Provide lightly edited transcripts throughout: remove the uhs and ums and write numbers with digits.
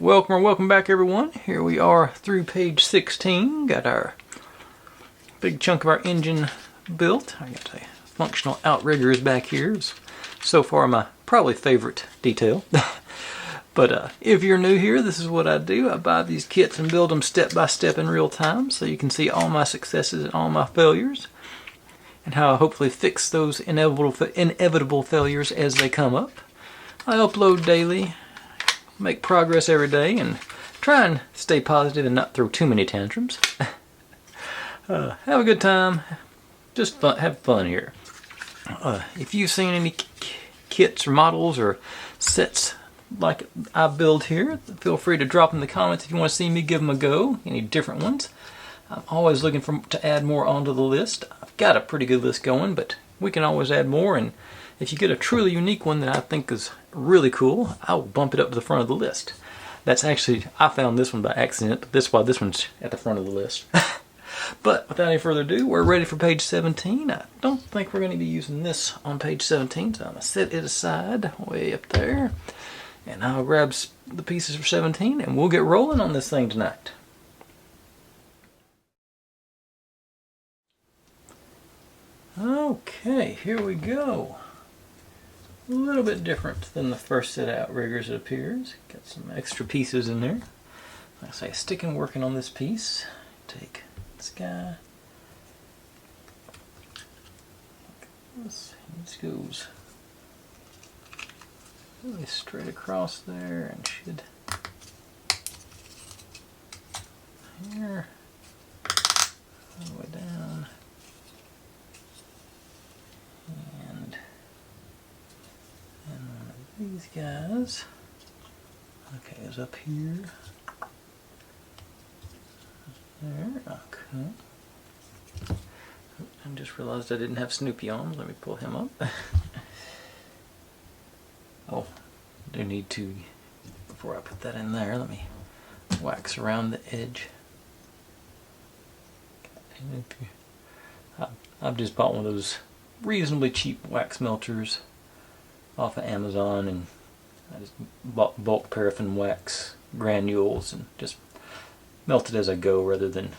Welcome back everyone. Here we are through page 16. Got our big chunk of our engine built. I got a functional outriggers back here. So far my probably favorite detail. But if you're new here, this is what I do. I buy these kits and build them step by step in real time so you can see all my successes and all my failures and how I hopefully fix those inevitable failures as they come up. I upload daily, make progress every day, and try and stay positive and not throw too many tantrums. Have a good time. Just have fun here. If you've seen any kits or models or sets like I build here, feel free to drop in the comments if you want to see me give them a go. Any different ones. I'm always looking to add more onto the list. I've got a pretty good list going, but we can always add more, and if you get a truly unique one that I think is really cool, I'll bump it up to the front of the list. That's actually, I found this one by accident, but that's why this one's at the front of the list. But without any further ado, we're ready for page 17. I don't think we're going to be using this on page 17, so I'm going to set it aside way up there. And I'll grab the pieces for 17 and we'll get rolling on this thing tonight. Okay, here we go. A little bit different than the first set of outriggers, it appears. Got some extra pieces in there. Like I say, sticking working on this piece. Take this guy. This goes really straight across there and should here all the way down. These guys, okay, is up here. There, okay. I just realized I didn't have Snoopy on. Let me pull him up. Oh, I do need to, before I put that in there, let me wax around the edge. I've just bought one of those reasonably cheap wax melters off of Amazon, and I just bought bulk paraffin wax granules and just melt it as I go rather than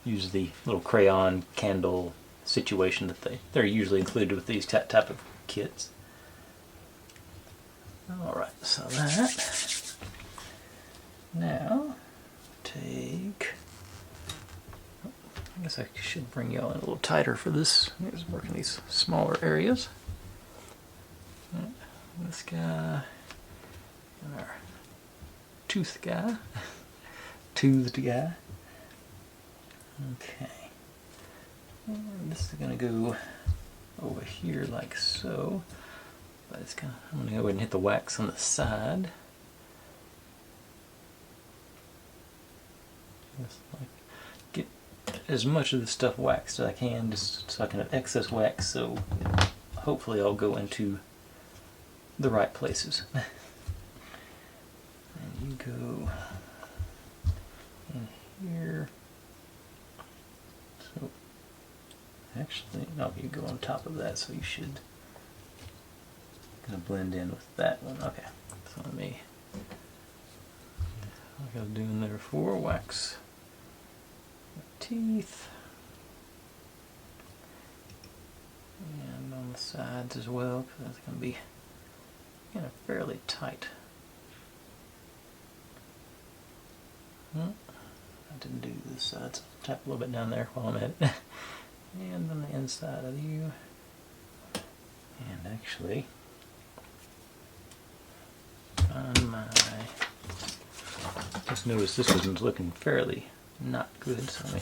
use the little crayon candle situation that they're usually included with these type of kits. Alright, so that. Now, take, I guess I should bring y'all in a little tighter for this. Just working these smaller areas. This guy, and our toothed guy. Okay. And this is going to go over here like so. But it's I'm going to go ahead and hit the wax on the side. Just like get as much of the stuff waxed as I can, just so I can have excess wax, so hopefully I'll go into the right places. And you go in here. So actually, no, you go on top of that, so you should gonna blend in with that one. Okay, so let me, like I was doing there before, wax the teeth and on the sides as well, because that's gonna be fairly tight. I didn't do this side, so I'll tap a little bit down there while I'm at it. And on the inside of you. And actually, on my, just noticed this one's looking fairly not good, so let me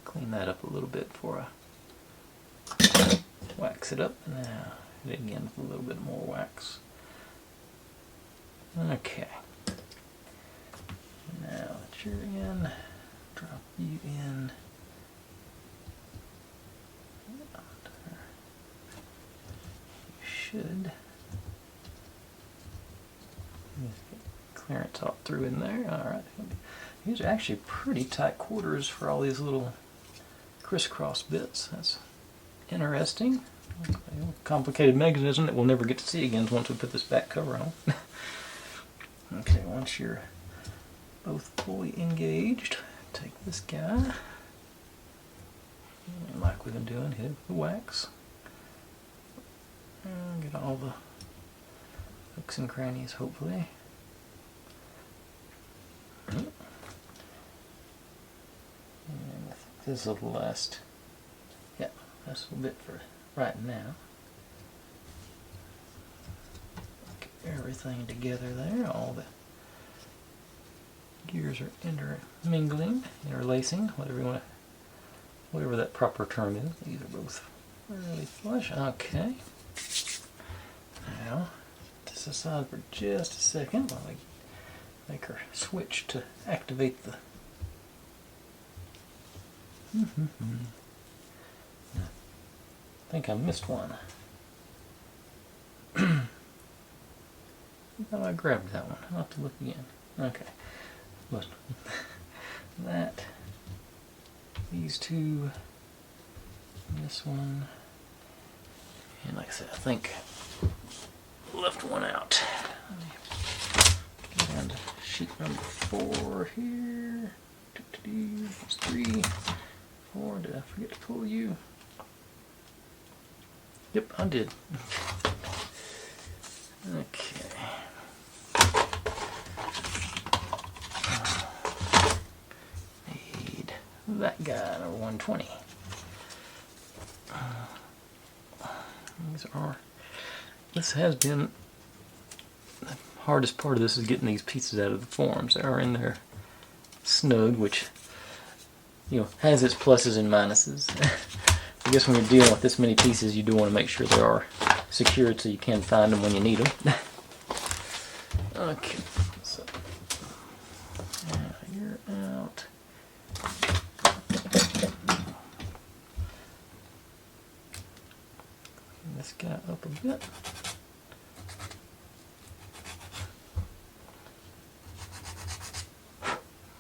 clean that up a little bit before I wax it up. Now, hit it again with a little bit more wax. Okay. Now that you're in, drop you in. You should get clearance all through in there. Alright. These are actually pretty tight quarters for all these little crisscross bits. That's interesting. Complicated mechanism that we'll never get to see again once we put this back cover on. Okay, once you're both fully engaged, take this guy, and like we've been doing, hit it with the wax. And get all the hooks and crannies, hopefully. And I think this will last, yeah, that's a little bit for right now. Get everything together there, all the gears are intermingling, interlacing, whatever you want to, whatever that proper term is. These are both fairly flush. Okay. Now, just aside for just a second while I make her switch to activate the. I think I missed one. I thought I grabbed that one. I'll have to look again. Okay. But that, these two, this one, and like I said, I think left one out. Get down to sheet number 4 here. That's 3, 4. Did I forget to pull you? Yep, I did. Okay. Need that guy, number 120. These are. This has been the hardest part of this is getting these pieces out of the forms. They are in there snug, which has its pluses and minuses. I guess when you're dealing with this many pieces, you do want to make sure they are secured so you can find them when you need them. Okay, so now you're out. Clean this guy up a bit.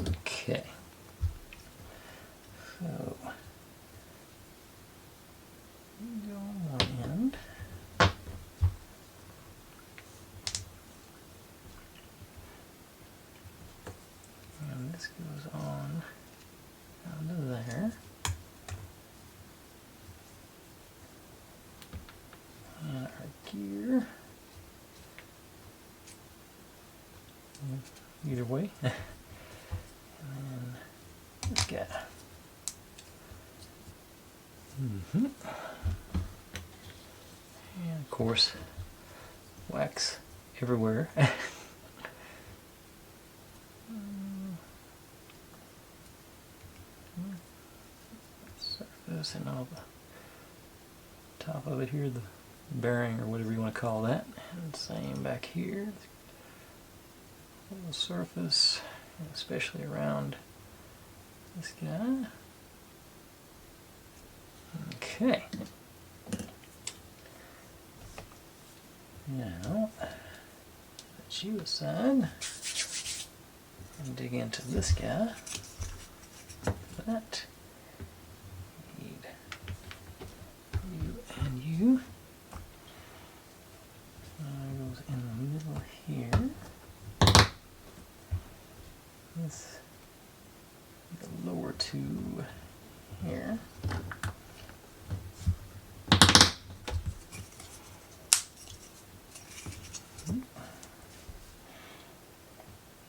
Okay. So go on one end. And this goes on down to there. And our gear. Either way. And then this guy. And of course, wax everywhere. Surface and all the top of it here, the bearing or whatever you want to call that. And same back here. Little surface, especially around this guy. Okay. Now, let you aside and dig into this guy. That need you and you. Goes in the middle here. This the lower two here.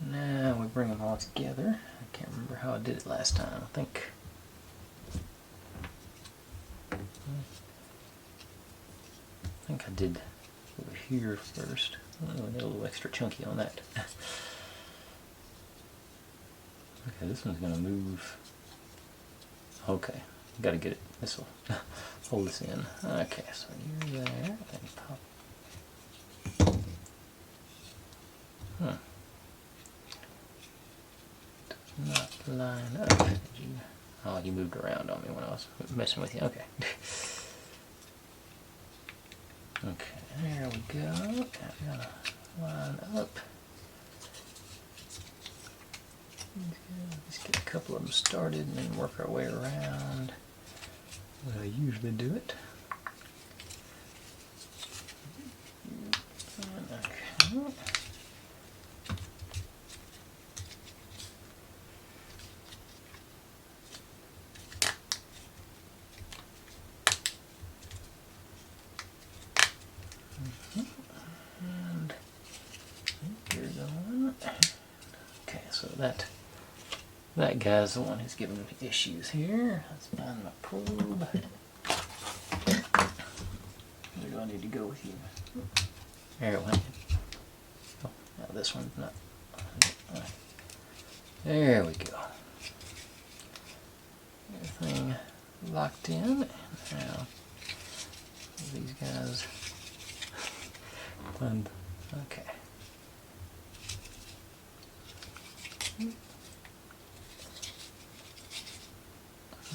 Now we bring them all together. I can't remember how I did it last time. I think I did over here first. Oh, I need a little extra chunky on that. Okay, this one's gonna move. Okay, gotta get it. This will hold this in. Okay, so you're there. And pop. Does not line up. Did you? Oh, you moved around on me when I was messing with you. Okay. Okay, there we go. Now we're gonna line up. Let's get a couple of them started and then work our way around. The way I usually do it. that guy's the one who's giving me issues here. Let's find my probe. Where do I need to go with you? There it went. Oh, now this one's not. There we go. Everything locked in. Now these guys. Okay.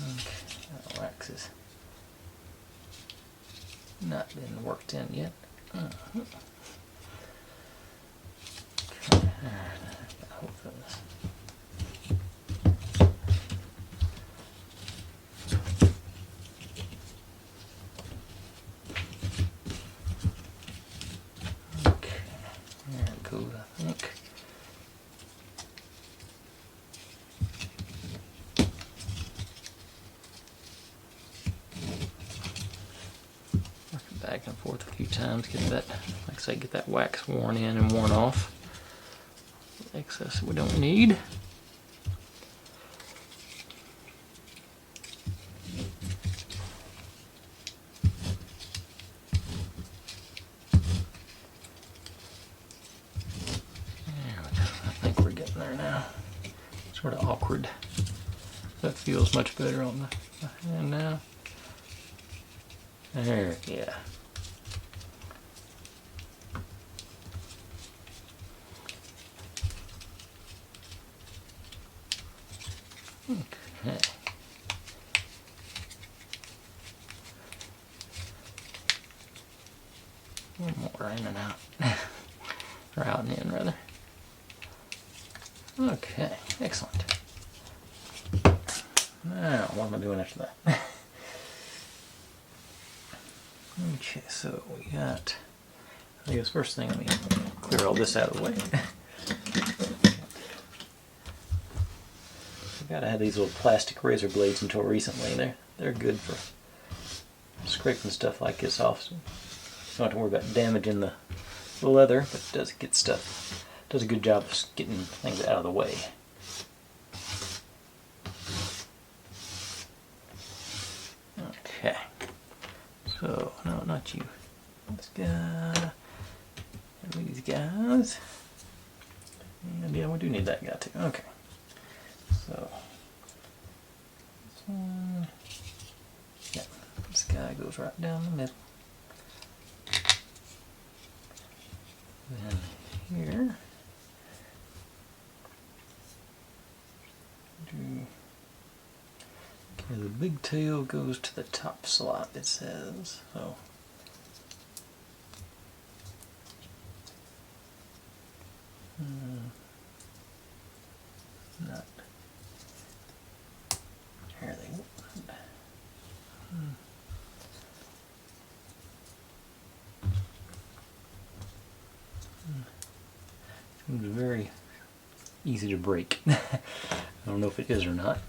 Okay, that wax is not been worked in yet. Okay. Hopefully this. Okay, there it goes, I think. Back and forth a few times, get that, like I say, get that wax worn in and worn off. Excess we don't need. There we go. I think we're getting there now. Sort of awkward. That feels much better on the hand now. There, yeah. Okay. One more in and out. Or out and in, rather. Okay, excellent. Now, what am I doing after that? Okay, so we got, I guess first thing, let me clear all this out of the way. I've got to have these little plastic razor blades until recently. They're good for scraping stuff like this off. So you don't have to worry about damaging the leather, but it does get stuff, does a good job of getting things out of the way. Okay. So, no, not you. This guy. And these guys. And yeah, we do need that guy too. Okay. So, this one. Yeah, this guy goes right down the middle. Then here. Okay, the big tail goes to the top slot, it says. So not here they go. Seems very easy to break. I don't know if it is or not.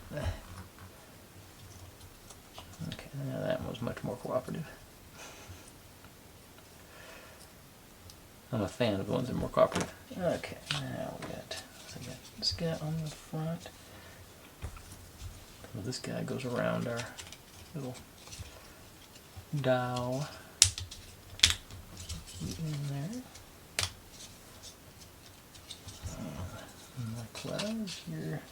Okay, now that one was much more cooperative. I'm a fan of the ones that are more cooperative. Okay, now we got this guy on the front. So this guy goes around our little dial. Get in there. And my clouds here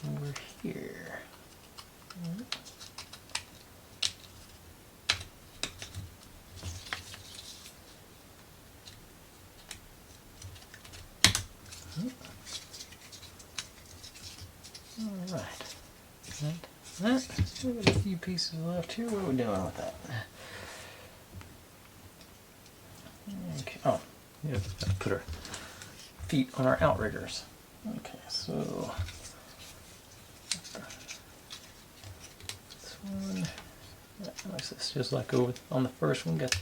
over here. Alright. That. We've got a few pieces left here. What are we doing with that? Okay. Oh, yeah, gotta put our feet on our outriggers. Okay, so this one, like this, just like over on the first one, got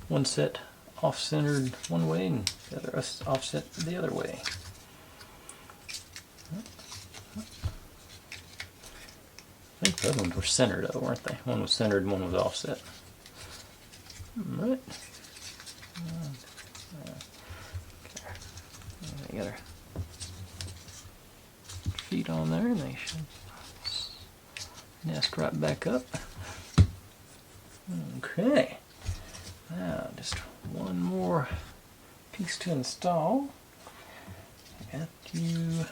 one set off-centered one way and the other offset the other way. I think the other ones were centered though, weren't they? One was centered and one was offset. Right. Okay. The other feet on there, and they should nest right back up. Okay, now just one more piece to install. I got you.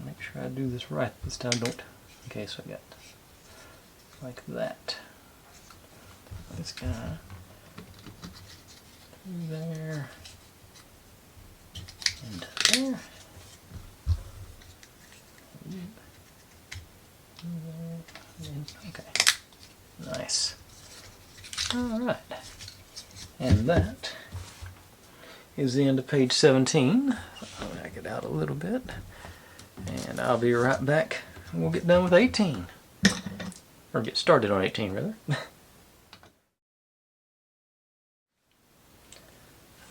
Make sure I do this right this time. Don't. Okay, so I got like that. This guy through there and there. Okay, nice. All right, and that is the end of page 17. I'll back it out a little bit, and I'll be right back. And we'll get done with 18, or get started on 18 rather.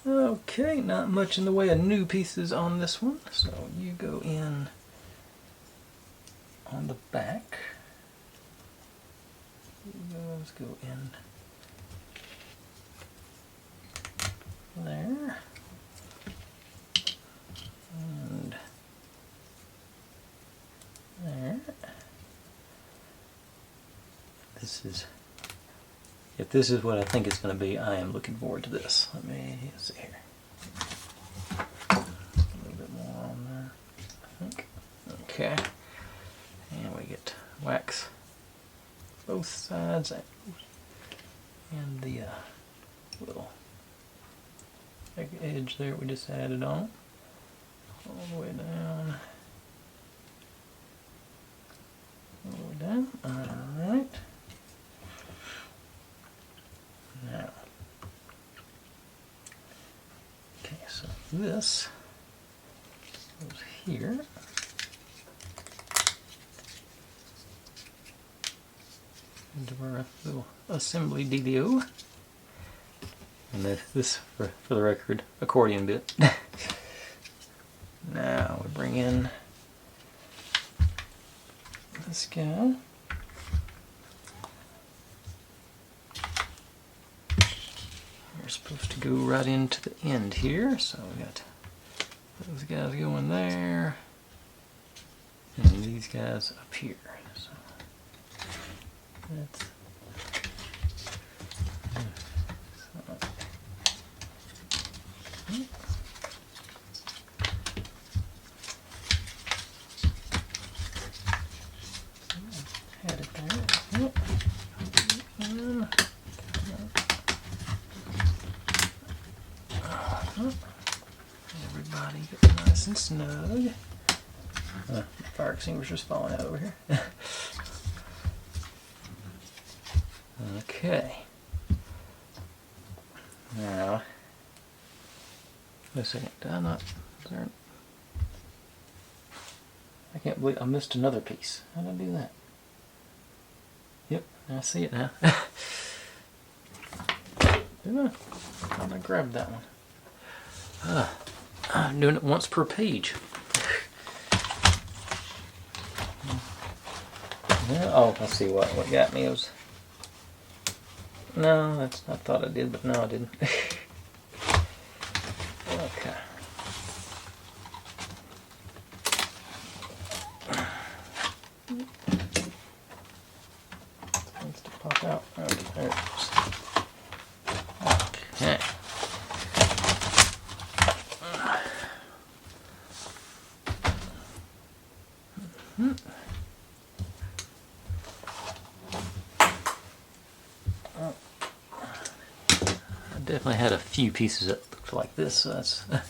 Okay, not much in the way of new pieces on this one. So you go in on the back. Let's go in there. And there. This is, if this is what I think it's going to be, I am looking forward to this. Let me see here. A little bit more on there, I think. Okay. And we get wax both sides and the little edge there we just added on. All the way down. All the way down. Alright. Now, okay, so this goes here. Into our little assembly dealio. And this, for the record, accordion bit. Now we bring in this guy. We're supposed to go right into the end here, so we got those guys going there, and these guys up here. So that's had it there. Yep. Everybody get nice and snug. Fire extinguisher's falling out over here. Okay. Now, wait a second. Did I not? Is there? I can't believe I missed another piece. How did I do that? Yep, I see it now. Didn't I? How did I grab that one? I'm doing it once per page. Yeah, oh, I see what got me. It was, no, that's, I thought I did, but no, I didn't. Okay. Needs to pop out. Okay, there it goes. Okay. I definitely had a few pieces that looked like this, so that's okay.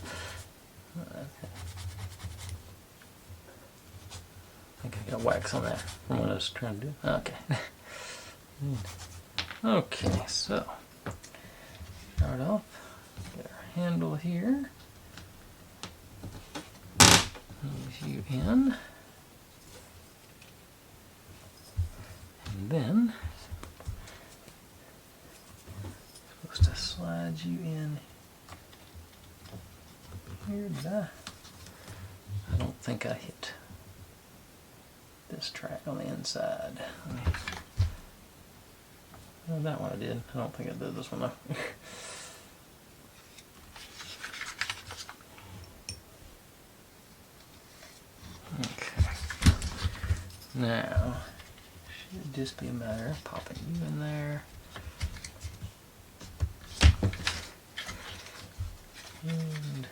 I think I got wax on that from what I was trying to do. Okay. Okay, so start off, get our handle here, move you in, and then supposed to slide you in here. Did I don't think I hit this track on the inside. Well, that one I did. I don't think I did this one though. Now, should just be a matter of popping you in there. And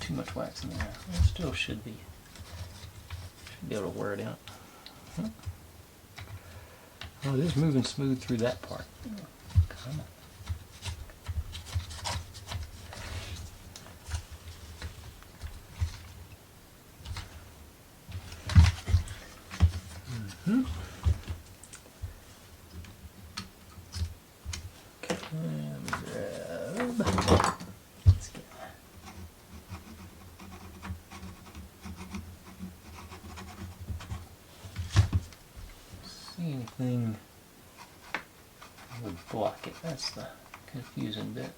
too much wax in there. It still should be able to wear it out. Oh, it is moving smooth through that part. Come on. See anything that would block it? That's the confusing bit.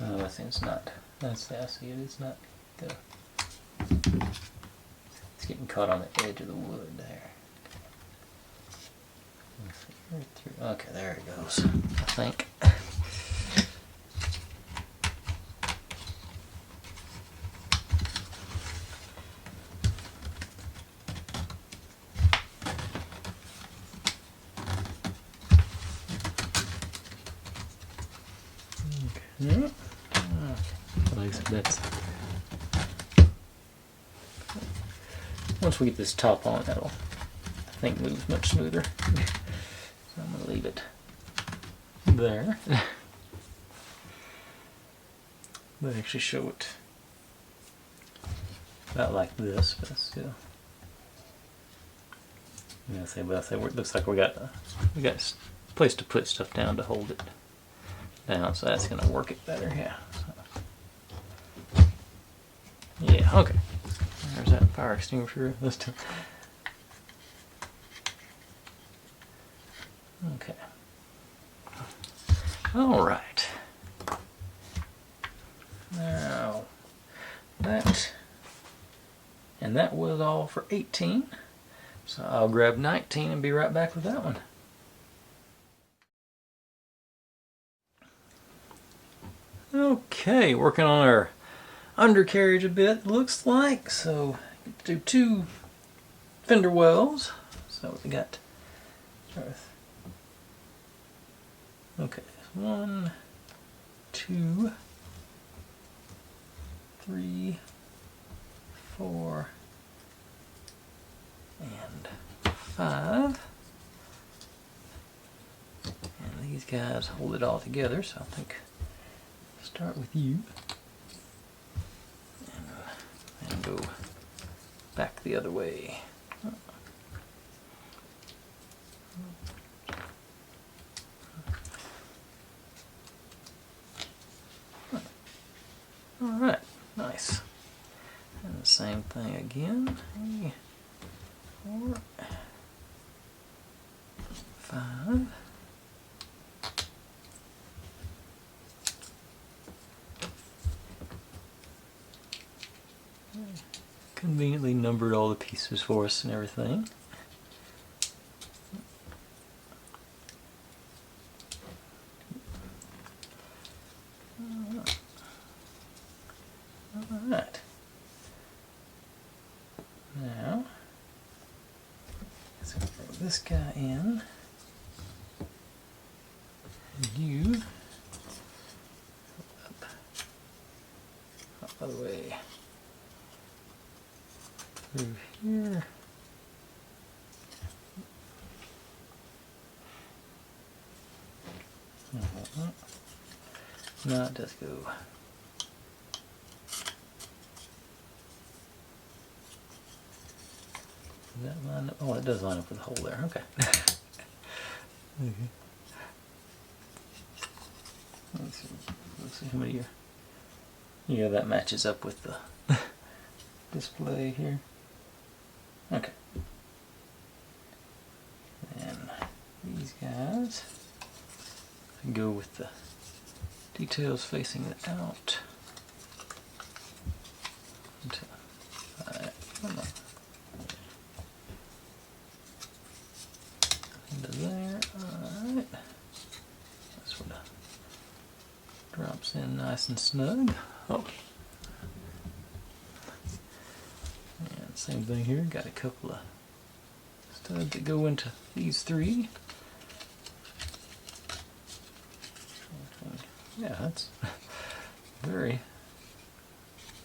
Oh, I think it's not. That's I see it. It's not the. It's getting caught on the edge of the wood there. Right through. Okay, there it goes. I think. Okay. At least that's. Once we get this top on, that'll, I think, move much smoother. So I'm gonna leave it there. But actually show it about like this, but still. Yeah, it looks like we got a place to put stuff down to hold it down, so that's gonna work it better. Yeah. So. Yeah. Okay. There's that fire extinguisher this time. Okay. All right. Now that was all for 18. So I'll grab 19 and be right back with that one. Okay, working on our undercarriage a bit, looks like. So do 2 fender wells. So we got okay, 1, 2, 3, 4, and 5. And these guys hold it all together, so I think I'll start with you. And go back the other way. Alright, nice. And the same thing again. 3, 4, 5. Conveniently numbered all the pieces for us and everything. Alright. Now, let's bring this guy in. And you up all the way through here. No, it does go. Does that line up? Oh, it does line up with the hole there. Okay. Okay. Let's see how many are. Yeah, that matches up with the display here. Okay. And these guys go with the details facing it out. Into there. nice and snug. Oh. And same thing here, got a couple of studs that go into these three. Yeah, that's very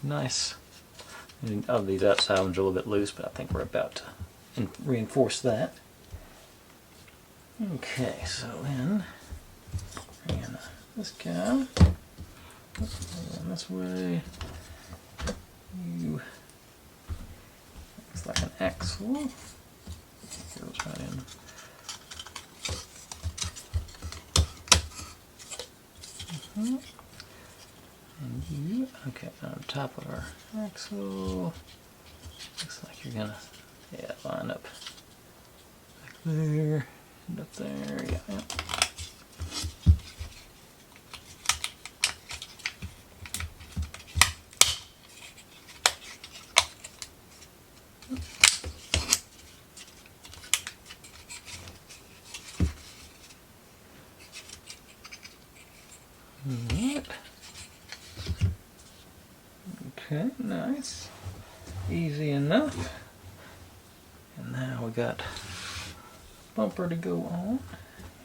nice. And these outside ones are a little bit loose, but I think we're about to reinforce that. Okay, so then bring in this guy. This way. You looks like an axle. Goes right in. And you, okay, on top of our axle. Looks like you're gonna, yeah, line up back there and up there. Yeah. Alright. Okay, nice. Easy enough. And now we got bumper to go on.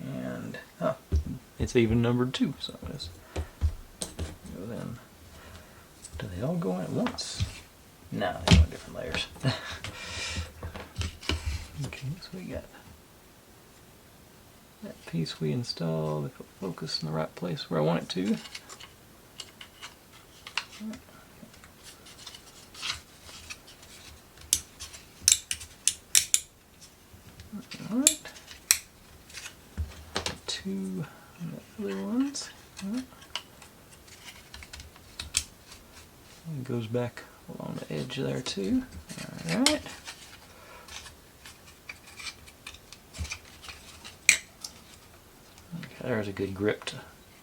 And it's even numbered too, so let's go then. Do they all go in at once? No, they go in different layers. Okay, so we got that piece we installed. If it focus in the right place where I want it to. Alright. Two other ones. It goes back along the edge there too. Alright. Okay, there's a good grip to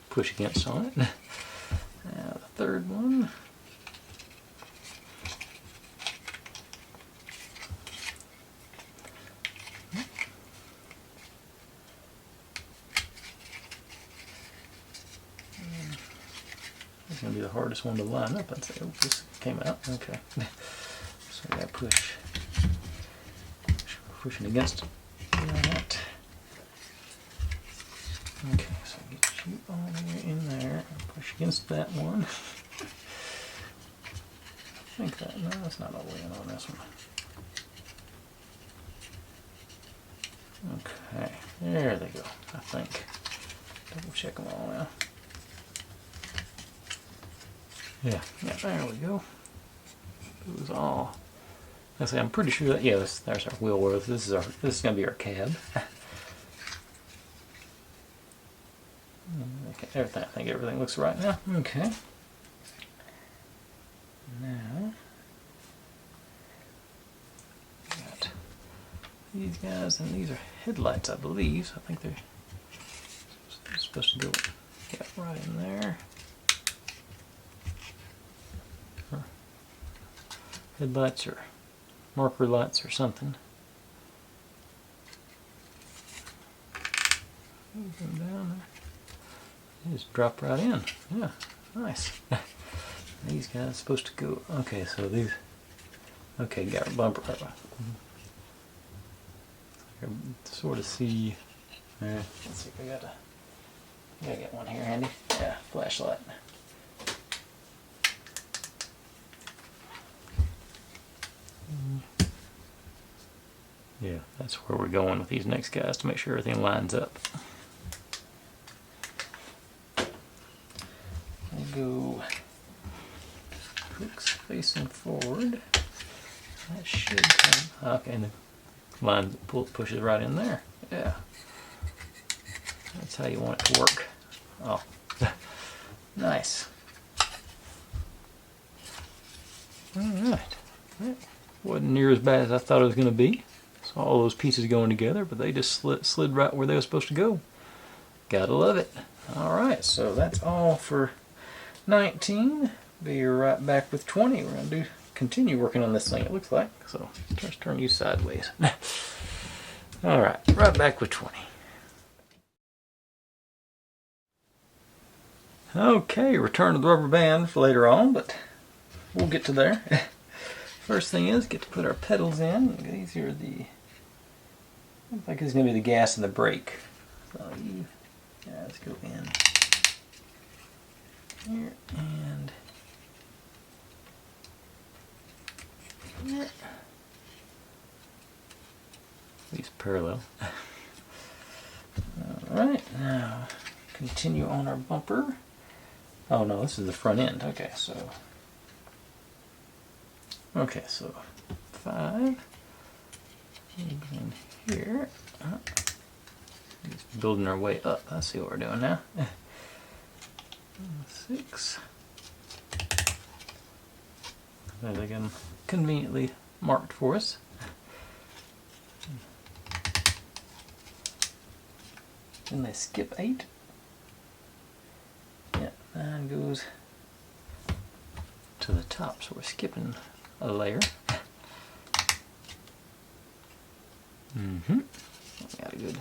push against on it. Now the third one. It's going to be the hardest one to line up. I'd say, oh, this came out. Okay. So I got to pushing against that. Okay, so get you all the way in there and push against that one. I think that, no, that's not all the way in on this one. Okay, there they go, I think. Double check them all now. Yeah, there we go. It was all. I say I'm pretty sure that there's our wheel well. This is gonna be our cab. Okay, I think everything looks right now. Okay. Now got these guys, and these are headlights, I believe. So I think they're supposed to go right in there. Headlights or marker lights or something. Move them down there. They just drop right in. Yeah, nice. These guys are supposed to go. Okay, so these. Okay, got a bumper. I can sort of see. Let's see. We gotta get one here handy. Yeah, flashlight. Yeah, that's where we're going with these next guys to make sure everything lines up. We'll go hooks facing forward. That should come. Okay, and the line pushes right in there. Yeah. That's how you want it to work. Oh, nice. Alright. Wasn't near as bad as I thought it was going to be. So all those pieces going together, but they just slid right where they were supposed to go. Gotta love it. Alright, so that's all for 19. Be right back with 20. We're going to continue working on this thing, it looks like. So let's turn you sideways. Alright, right back with 20. Okay, return to the rubber band for later on, but we'll get to there. First thing is, get to put our pedals in. These are the, looks like it's going to be the gas and the brake. So you guys go in here and these parallel. Alright, now continue on our bumper. Oh no, this is the front end. Okay, so 5 in here. Just building our way up. I see what we're doing now. 6. There they get them conveniently marked for us. Then they skip 8. Yeah, 9 goes to the top, so we're skipping a layer. Got a good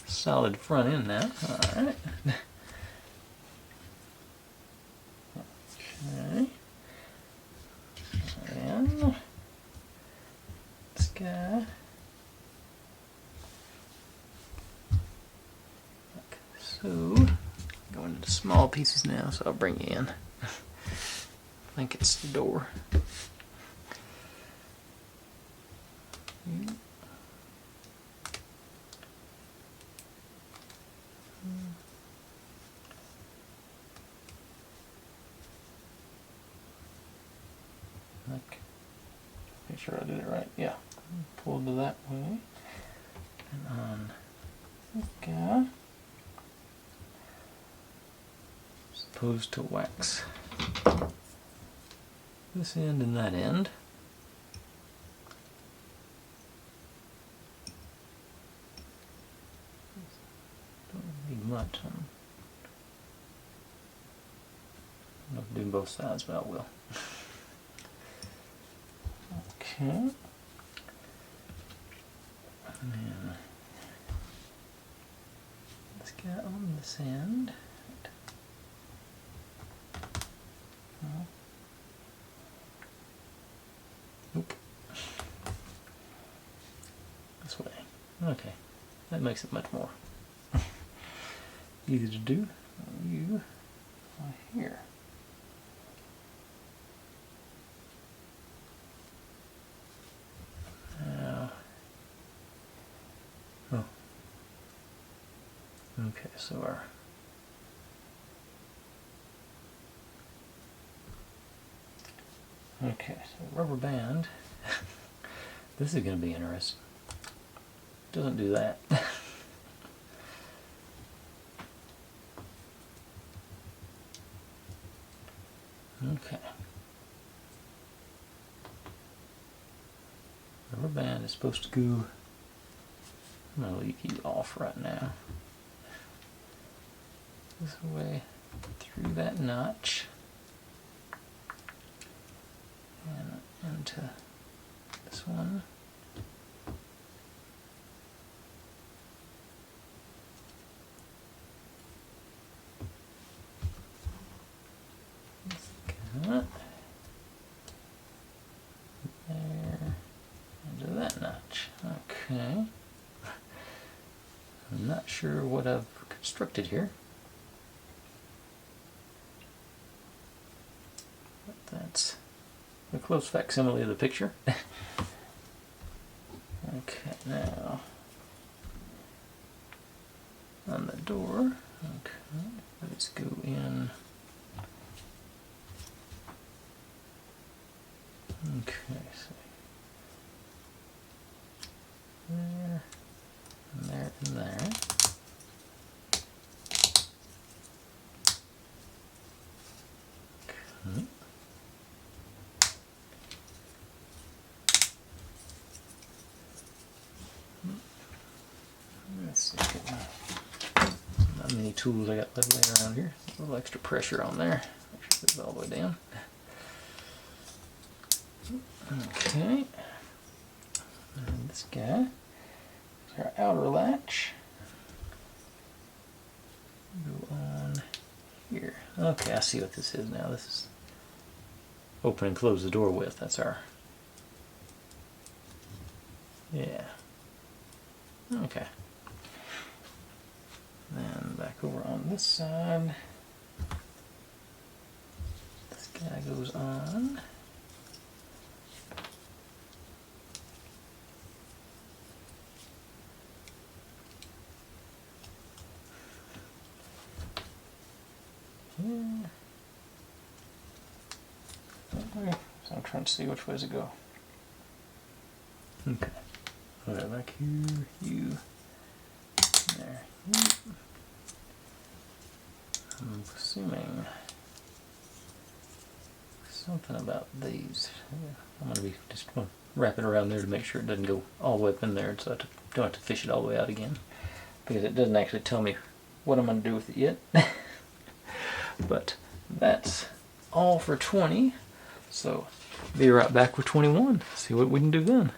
solid front end now. Alright. Okay. And this guy. Okay, so going into small pieces now, so I'll bring you in. I think it's the door. Make sure I did it right. Yeah. Pull to that way. And on this guy, supposed to wax this end and that end. Don't need much. I'm not doing both sides, but I will. Okay. And then let's get on this end. Oh. Nope. This way. Okay. That makes it much more easy to do. You are here. Okay, so our rubber band. This is going to be interesting. Doesn't do that. Okay. Rubber band is supposed to go. I'm going to leave you off right now. This way through that notch and into this one. There, into that notch. Okay. I'm not sure what I've constructed here. That's a close facsimile of the picture. Okay, now on the door, okay, let's go in. Okay, so there, and there, and there. Okay. Let's see, not many tools I got left laying around here. A little extra pressure on there. Make sure it goes all the way down. Okay. And this guy is our outer latch. Go on here. Okay, I see what this is now. This is open and close the door with. That's our... Yeah. Okay. Then back over on this side. This guy goes on. Yeah. So I'm trying to see which way does it go. Okay. Alright, back here, you, there, you. I'm assuming something about these. I'm going to be just going to wrap it around there to make sure it doesn't go all the way up in there, so I don't have to fish it all the way out again, because it doesn't actually tell me what I'm going to do with it yet. But that's all for 20, so be right back with 21, see what we can do then.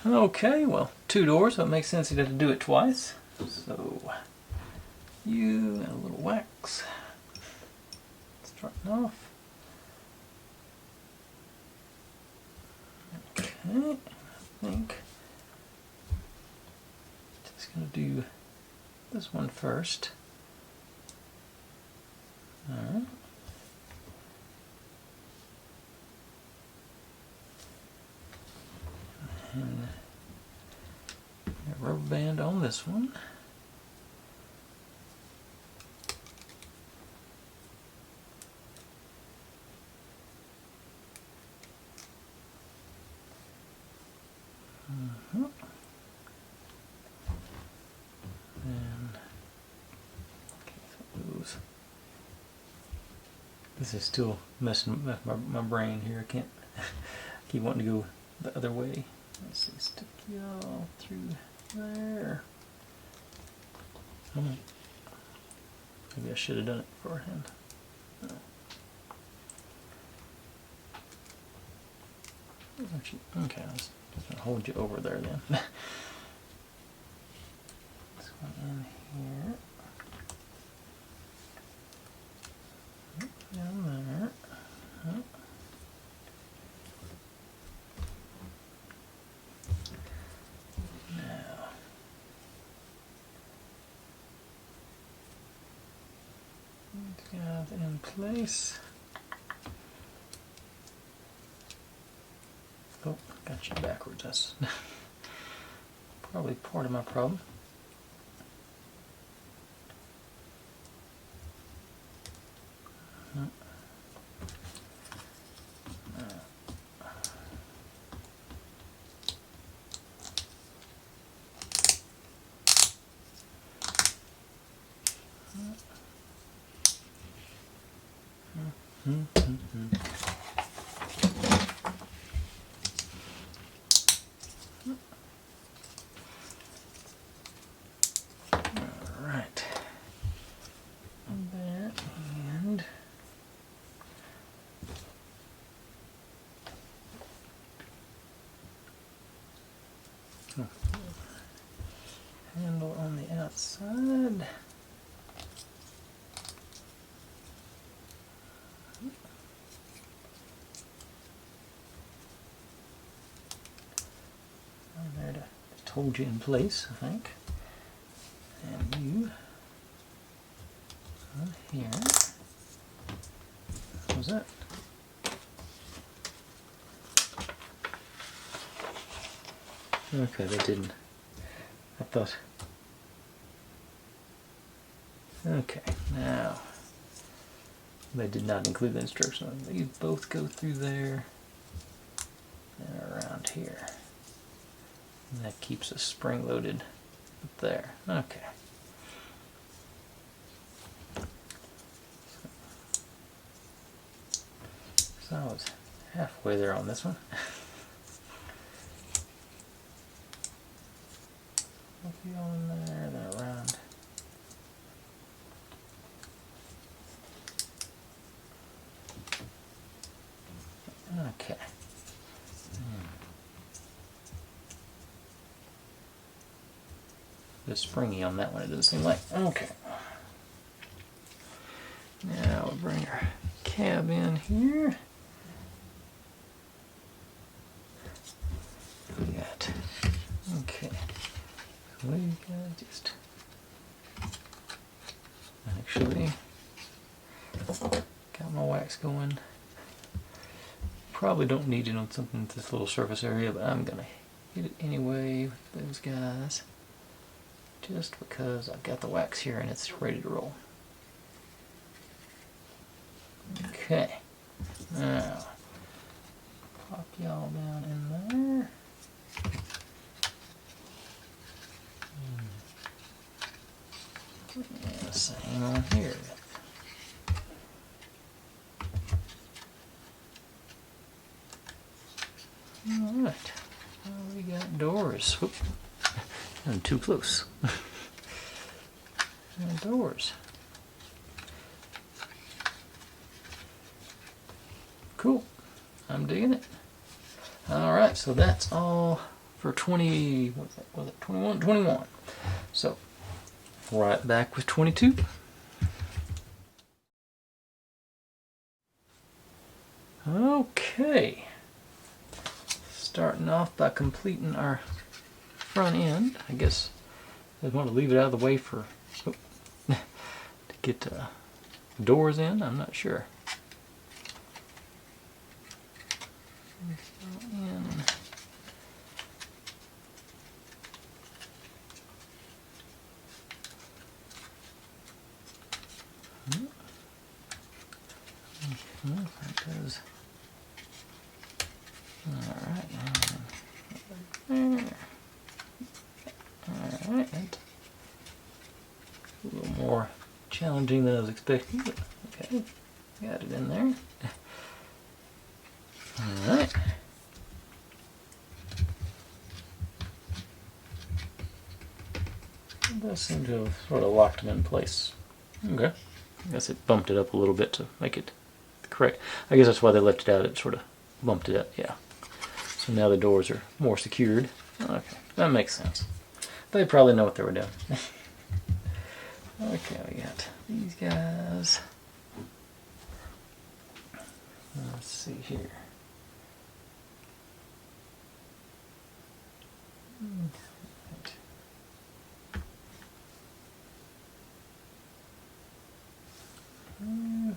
Okay, well, 2 doors, so it makes sense you have to do it twice. So, you and a little wax. Starting off. Okay, I think just gonna do this one first. Alright. And a rubber band on this one. And this is still messing with my brain here. I can't keep wanting to go the other way. Let's see, stick you all through there. Maybe I should have done it beforehand. No. Okay, let's just hold you over there then. This one in here. Down there. Now, got it in place. Oh, got you backwards. That's probably part of my problem. Alright. That and handle on the outside. There to hold you in place, I think. And you on here. What was that? Okay, they didn't. I thought. Okay, now they did not include the instructions. These both go through there and around here. And that keeps us spring loaded up there. Okay. So I was halfway there on this one. On there, then around. Okay. It's springy on that one, it doesn't seem like. Okay. Now we'll bring our cab in here. Okay. We got just actually got my wax going. Probably don't need it on something with this little surface area, but I'm gonna hit it anyway with those guys, just because I've got the wax here and it's ready to roll. Okay, now pop y'all down in there. Yeah, same on here. Alright, we got doors. Whoop. I'm too close. Doors. Cool. I'm digging it. Alright, so that's all for 20, what was it, 21? 21. So, right back with 22. Okay. Starting off by completing our front end. I guess I want to leave it out of the way for to get doors in. I'm not sure. Because alright, alright, a little more challenging than I was expecting, but okay, got it in there. Alright. It does seem to have sort of locked them in place. Okay. I guess it bumped it up a little bit to make it correct. I guess that's why they left it out. It sort of bumped it up, yeah. So now the doors are more secured. Okay, that makes sense. They probably know what they were doing. Okay, we got these guys. Let's see here. Right. And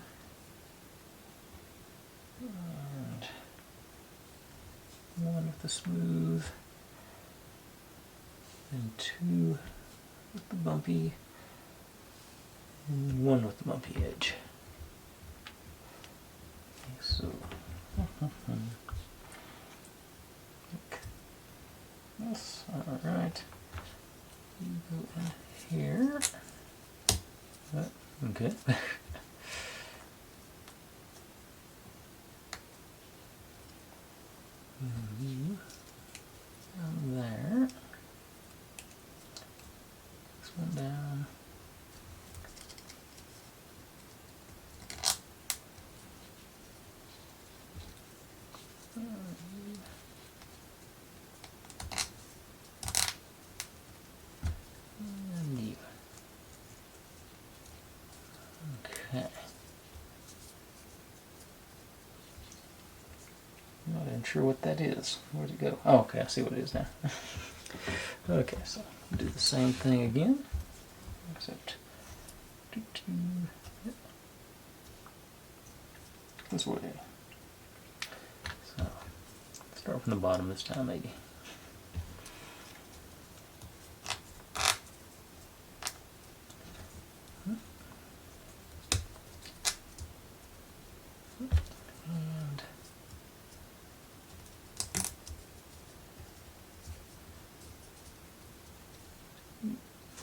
one with the smooth, and two with the bumpy, and one with the bumpy edge. Okay, so yes, all right. You go in here. Okay. You down there. This one down. And you. Okay. Not even sure what that is. Where'd it go? Oh, okay, I see what it is now. Okay, so do the same thing again, except this way. So start from the bottom this time, maybe.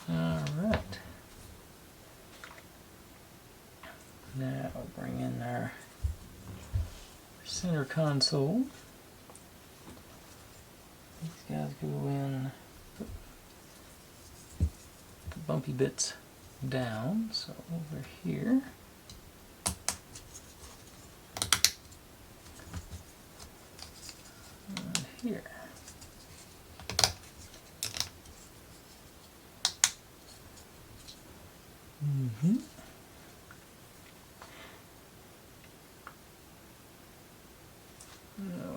Alright. Now we'll bring in our center console. These guys go in, put the bumpy bits down, so over here. And here. Now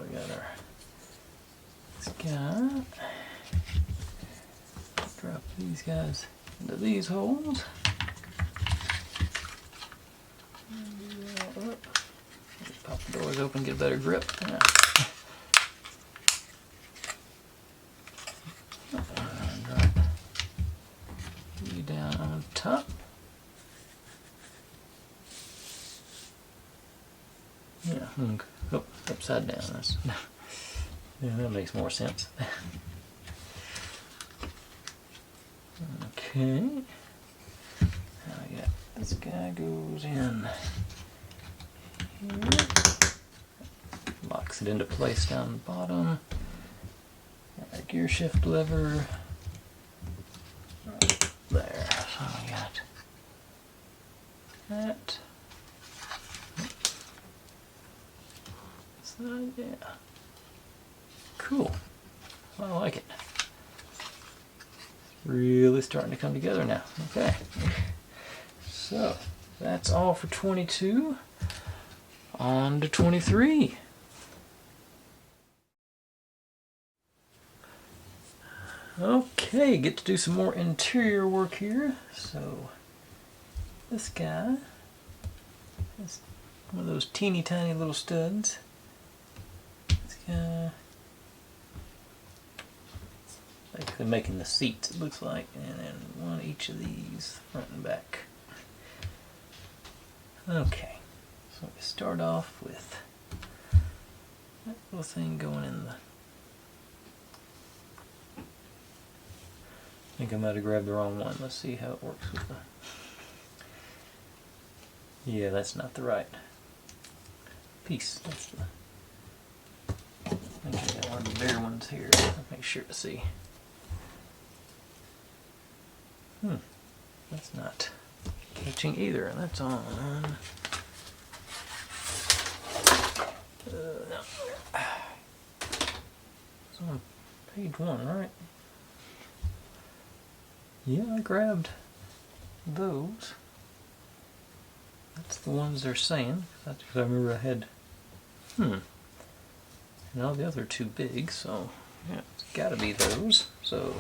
we got our guy. Drop these guys into these holes. Pop the doors open, get a better grip. Yeah. Drop you down on top. Yeah, oh, upside down. That's, yeah, that makes more sense. Okay. Now we got this guy goes in here. Locks it into place down the bottom. Got our gear shift lever. There. So we got that. So, yeah. Cool. I like it. Really starting to come together now. Okay. So that's all for 22. On to 23. Okay, get to do some more interior work here. So this guy is one of those teeny tiny little studs. This guy, basically making the seats, it looks like, and then one each of these, front and back. Okay, so we start off with that little thing going in the... I think I might have grabbed the wrong one. Let's see how it works with the... Yeah, that's not the right piece. That's the... I think I got one of the bigger ones here. I'll make sure to see. That's not catching either, and that's on. No. It's on page 1, right? Yeah, I grabbed those. That's the ones they're saying. That's because I remember I had. And all the other are too big, so yeah, it's got to be those. So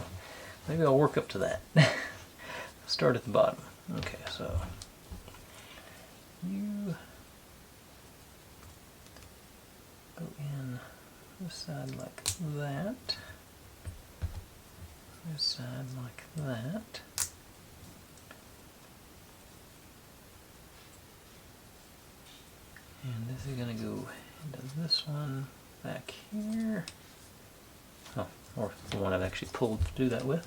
maybe I'll work up to that. Start at the bottom. Okay, so you go in this side like that. This side like that. And this is going to go into this one back here. Oh, or the one I've actually pulled to do that with.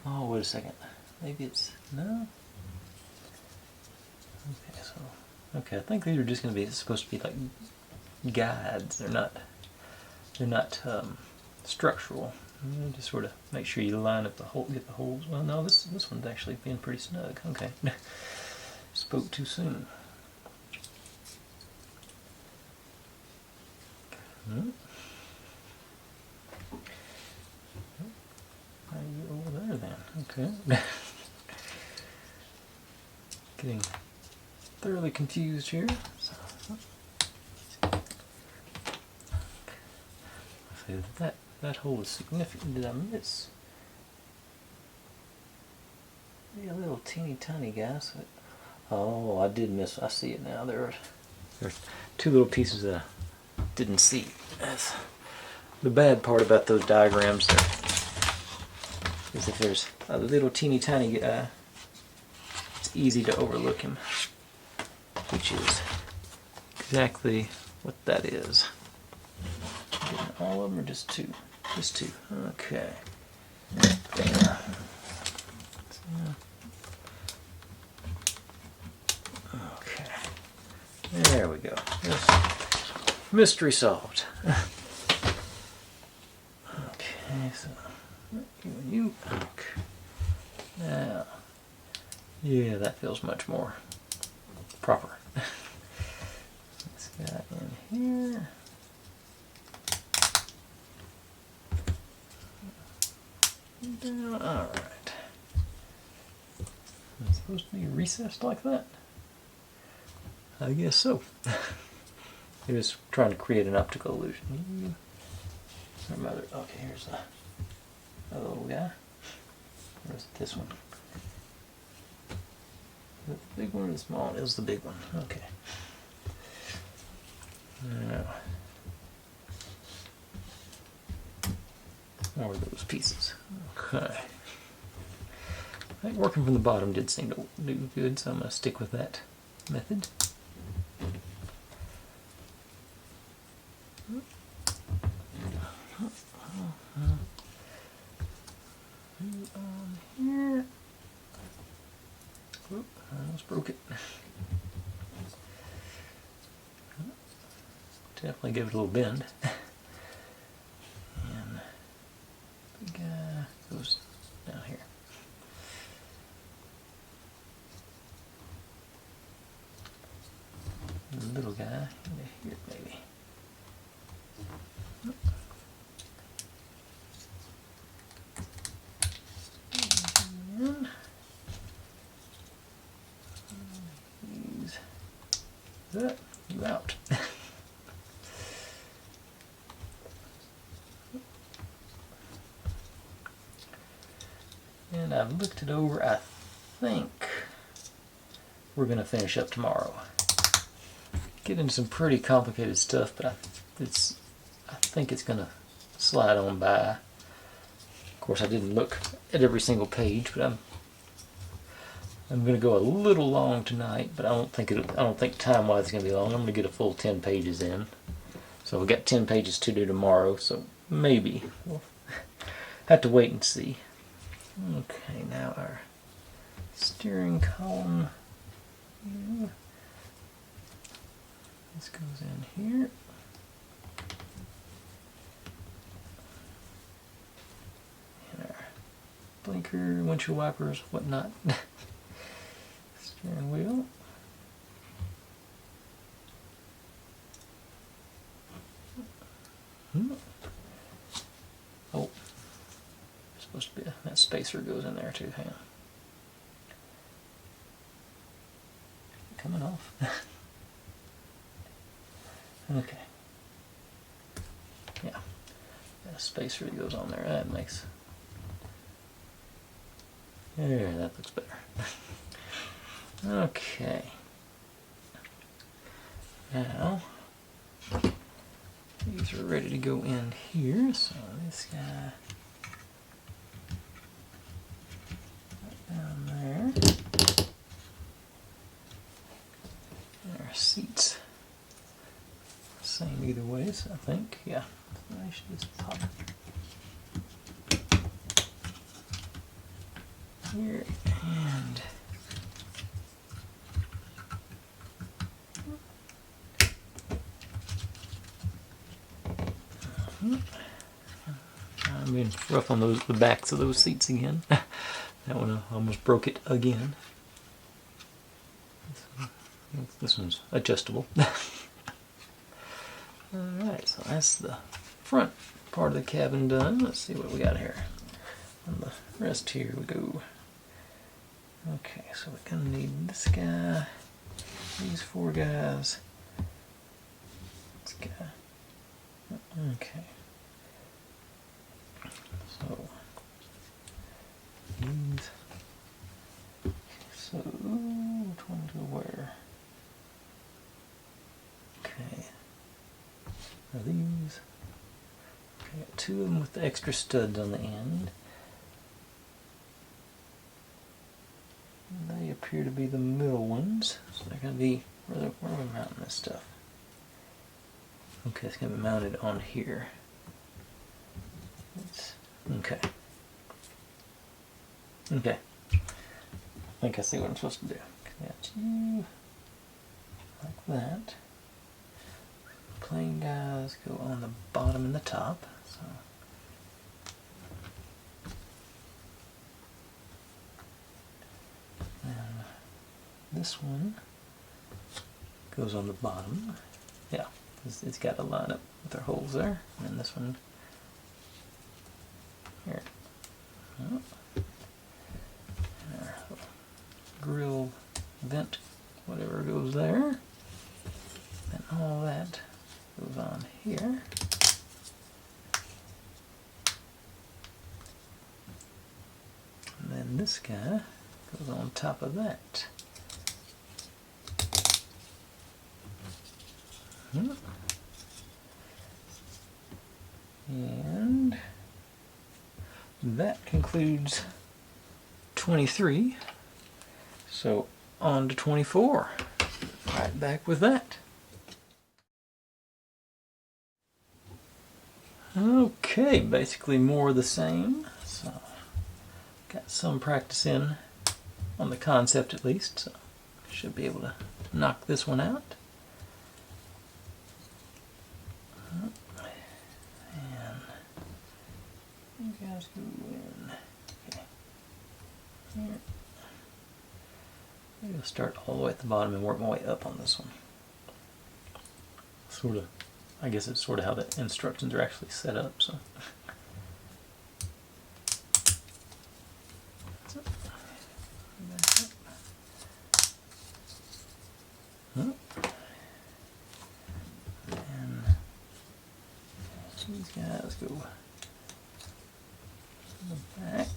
Oh, wait a second. Maybe it's... No? Okay, so... Okay, I think these are just going to be... It's supposed to be like guides. They're not structural. Just sort of make sure you line up the hole, get the holes. Well, no, this one's actually being pretty snug. Okay. Spoke too soon. Are you over there then? Okay. Getting thoroughly confused here. So, that hole is significant. Did I miss? Yeah, little teeny tiny guys. Oh, I did miss. I see it now. There are two little pieces that I didn't see. That's the bad part about those diagrams. Is if there's a little teeny tiny guy, it's easy to overlook him, which is exactly what that is. Getting all of them or just two? Just two. Okay. There. Okay. There we go. Mystery solved. Okay, so you. Okay. Now, yeah, that feels much more proper. This guy in here. Down. All right. It's supposed to be recessed like that? I guess so. It was trying to create an optical illusion. Okay, here's the little guy. Where's this one? The big one or the small one? It was the big one. Okay. Now, more of those pieces. Okay. I think working from the bottom did seem to do good, so I'm going to stick with that method. Here. Oop, I almost broke it. Definitely give it a little bend. And big guy goes down here. And the little guy into here maybe. And you out. And I've looked it over. I think we're going to finish up tomorrow. Get into some pretty complicated stuff, but I think it's going to slide on by. Of course, I didn't look at every single page, but I'm going to go a little long tonight, but I don't think time-wise it's going to be long. I'm going to get a full 10 pages in. So we've got 10 pages to do tomorrow, so maybe we'll have to wait and see. Okay, now our steering column. This goes in here. And our blinker, windshield wipers, whatnot. Steering wheel. Oh, supposed to be that spacer goes in there too. Hang on. Coming off. Okay. Yeah. That spacer goes on there. That makes. There, that looks better. Okay. Now, these are ready to go in here. So this guy right down there. And our seats, same either way, so I think, yeah. So I should just pop here and. I'm being rough on the backs of those seats again. That one almost broke it again. This one's adjustable. Alright, so that's the front part of the cabin done. Let's see what we got here. On the rest here we go. Okay, so we're going to need this guy, these four guys, this guy. Okay. So, these. So, which one to where? Okay. Are these? Okay, got two of them with the extra studs on the end. They appear to be the middle ones. So they're going to be, where are we mounting this stuff? Okay, it's going to be mounted on here. Okay. Okay. I think I see what I'm supposed to do. Connect you like that. Plain guys go on the bottom and the top. So. And this one goes on the bottom. Yeah. because it's got to line up with our holes there. And then this one here. Oh. Our grill vent, whatever goes there. And all that goes on here. And then this guy goes on top of that. And that concludes 23. So on to 24. Right back with that. Okay, basically more of the same. So got some practice in on the concept at least, so should be able to knock this one out. And you guys go in. Okay. Here. Maybe I'll start all the way at the bottom and work my way up on this one. Sort of, I guess it's sort of how the instructions are actually set up, so. And these guys go to the back.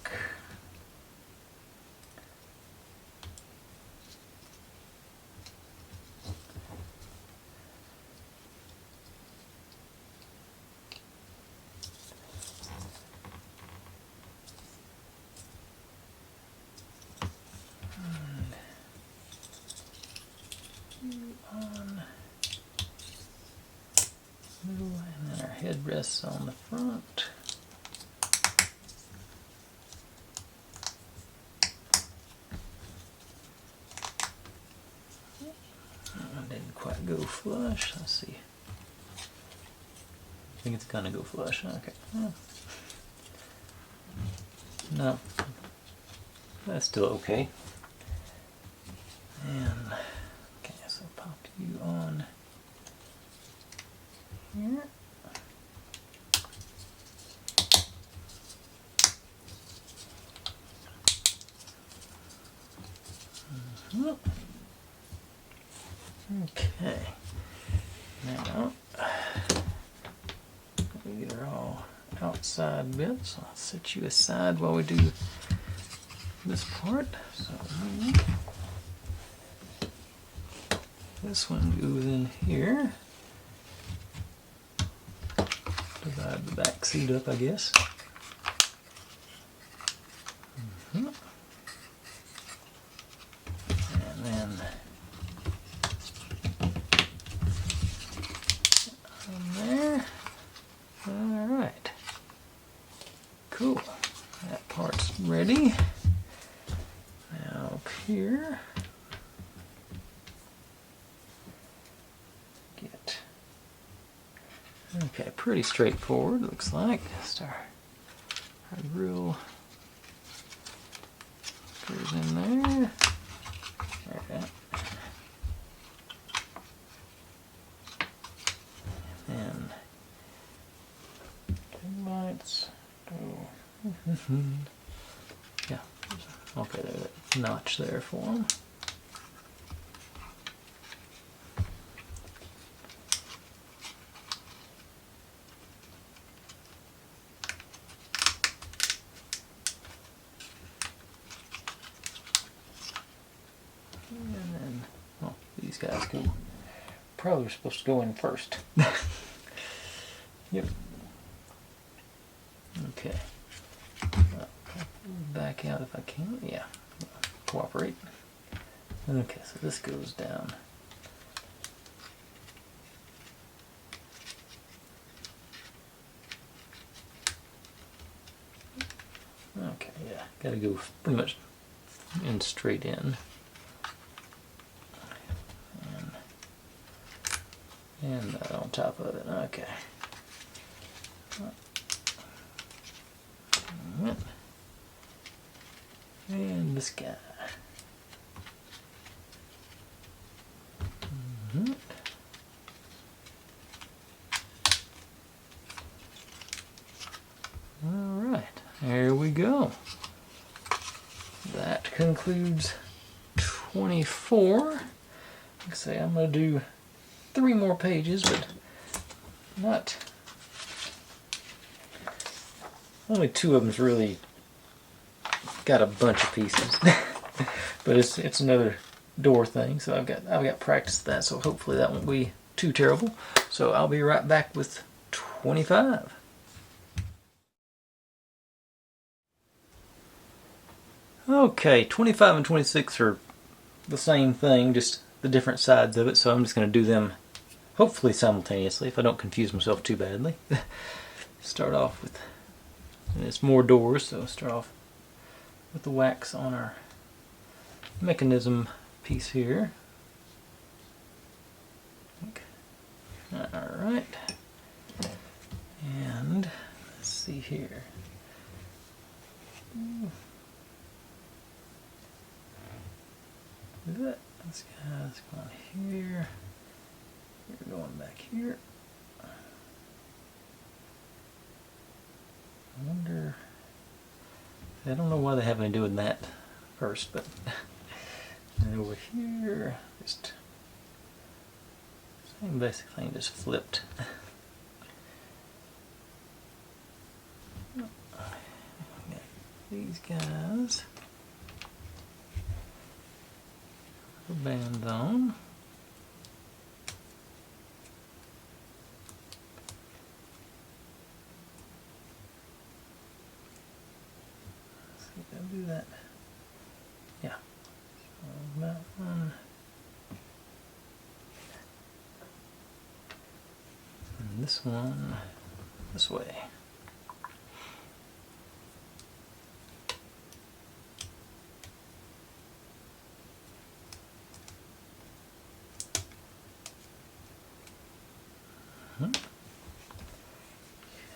On middle, and then our head rests on the front. Didn't quite go flush. Let's see. I think it's gonna go flush. Okay. Yeah. No, that's still okay. And okay, so pop you on here. Okay. Now these are all outside bits. I'll set you aside while we do this part. So this one goes in here. Divide the back seat up, I guess. And then on there. All right. Cool. That part's ready. Now up here. Okay, pretty straightforward, looks like. Just our grill goes in there. Okay. And two lights go. Yeah. Okay, there's a notch there for them. And then, oh, these guys go, probably supposed to go in first. Yep. Okay. Back out if I can. Yeah. Cooperate. Okay, so this goes down. Okay, yeah. Gotta go pretty much in straight in. And that on top of it. Okay. And this guy. go. That concludes 24. Like I say, I'm going to do 3 more pages, but not... Only 2 of them's really got a bunch of pieces. But it's another door thing, so I've got practice with that, so hopefully that won't be too terrible. So I'll be right back with 25. Okay, 25 and 26 are the same thing, just the different sides of it, so I'm just going to do them hopefully simultaneously if I don't confuse myself too badly. Start off with, and it's more doors, so start off with the wax on our mechanism piece here. Alright, and let's see here. This guy's going here. You're going back here. I wonder. I don't know why they have me doing that first, but and over here, just same basic thing, just flipped. These guys. Band on. Let's see if I do that. Yeah. So that one. And this one this way.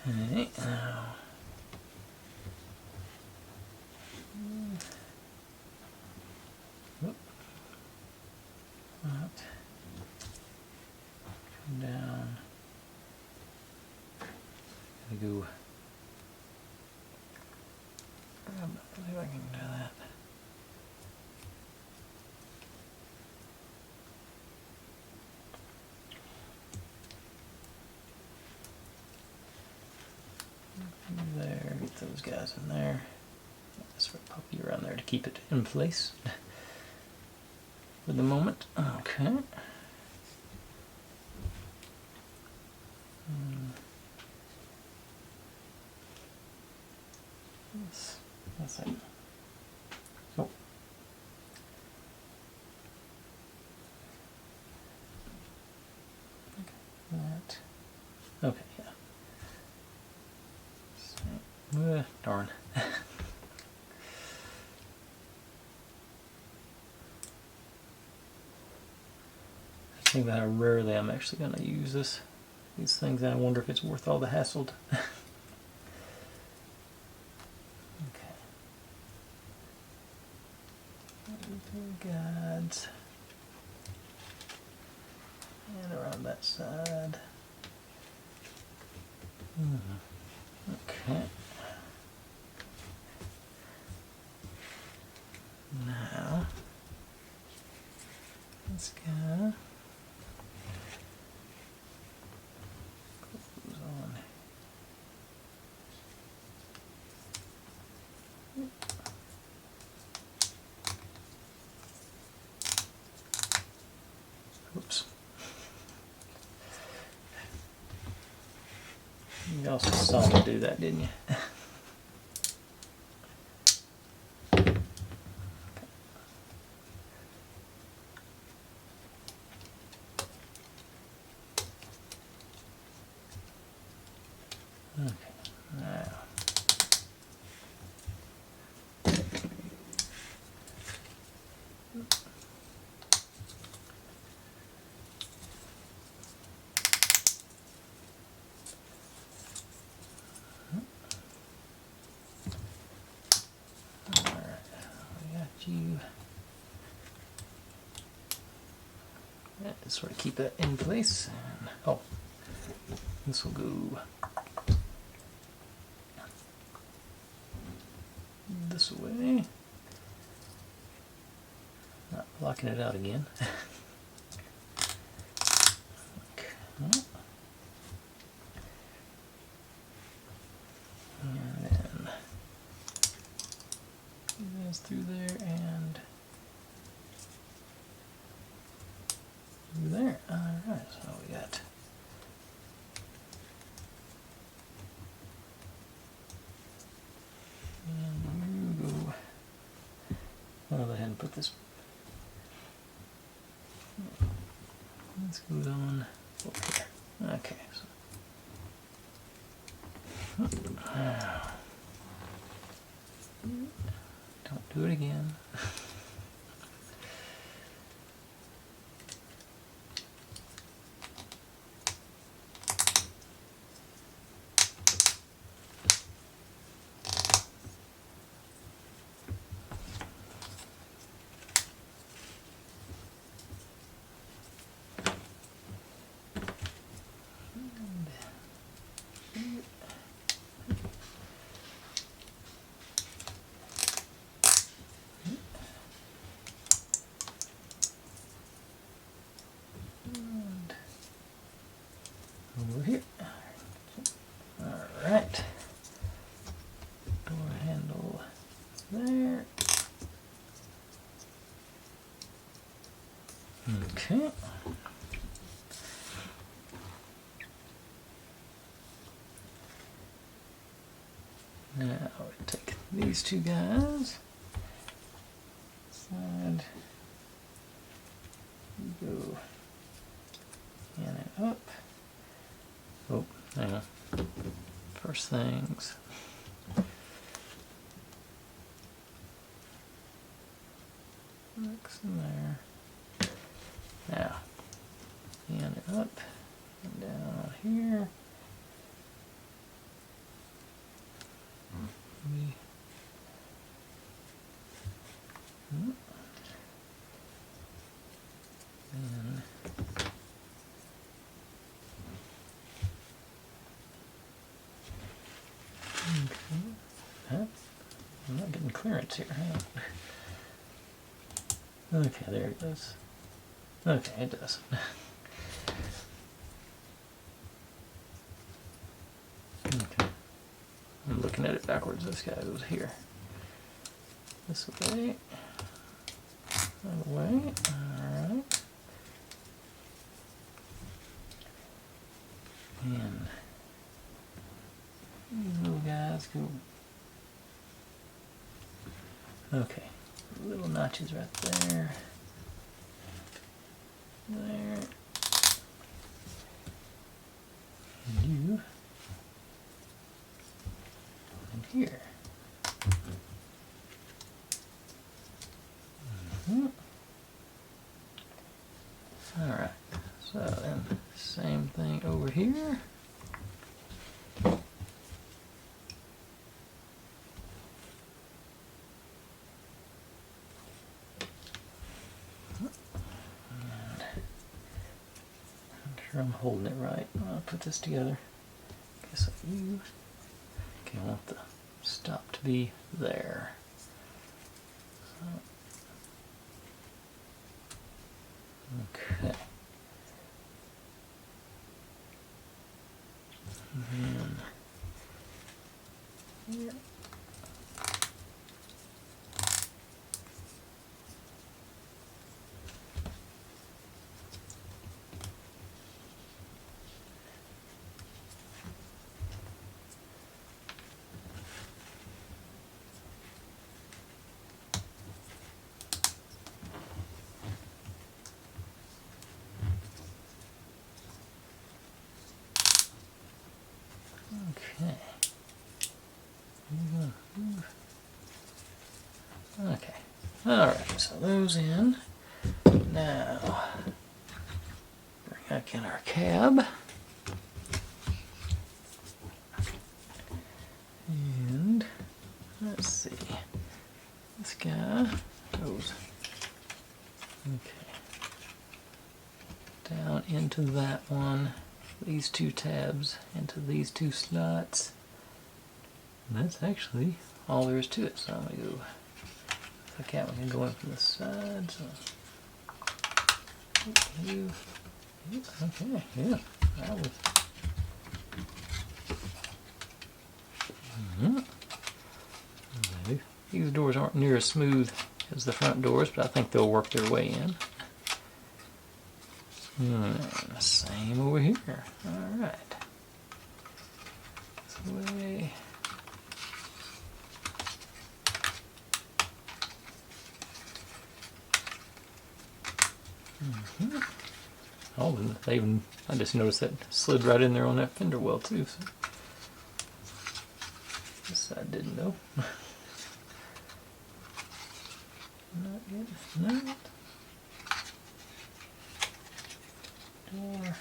Okay, now come down. Go. See if I can do that. There, get those guys in there. Just pop you around there to keep it in place for the moment. Okay. That's it. Oh. That. Okay, yeah. Darn. Think about how rarely I'm actually going to use these things, and I wonder if it's worth all the hassle. Guides and around that side. Okay. Now this guy goes on. Oops. You also saw me do that, didn't you? Okay, now. You sort of keep that in place. And, oh, this will go this away. Not blocking it out again. Okay. And then this through there and through there. Alright, so we got and you go. I'll go ahead and put this. This goes on over here. Okay. So. Don't do it again. Over here. Alright. Door handle there. Okay. Now we take these two guys. Slide. Go in and up. Oh, hang on. First things. Next in there. Now, in and up and down here. And I'm not getting clearance here. Okay, there it goes. Okay, it does. Okay. I'm looking at it backwards. This guy goes here. This way. That way. Alright. And these little guys go. Okay. Little notches right there. There. And you. And here. Alright, so then same thing over here. I'm sure I'm holding it right. I'll put this together. Okay, so you. Okay, I want the stop to be there. So. Okay. And then here. Okay. Okay. Alright, so those in. Now, bring back in our cab. And, let's see. This guy goes, okay, down into that one. These two tabs into these two slots. And that's actually all there is to it. So I'm gonna go. If I can't, we can go in from the side. So. Okay, yeah, that was. These doors aren't near as smooth as the front doors, but I think they'll work their way in. Same over here. All right. This way. Oh, and they even, I just noticed that slid right in there on that fender well too. So. This I didn't know. Not yet. Not. Door.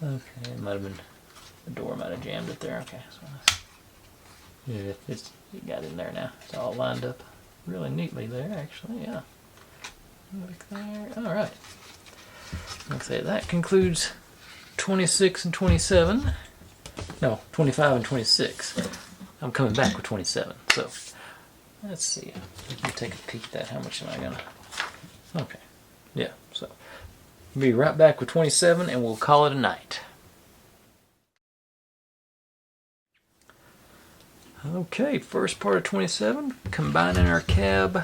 Okay, it might have been, the door might have jammed it there. Okay, so yeah, it got in there now. It's all lined up really neatly there, actually. Yeah. Look there. All right. Like I say, that concludes 26 and 27. No, 25 and 26. I'm coming back with 27. So let's see. Let me take a peek at that. How much am I gonna? Okay. Yeah. So we'll be right back with 27, and we'll call it a night. Okay, first part of 27, combining our cab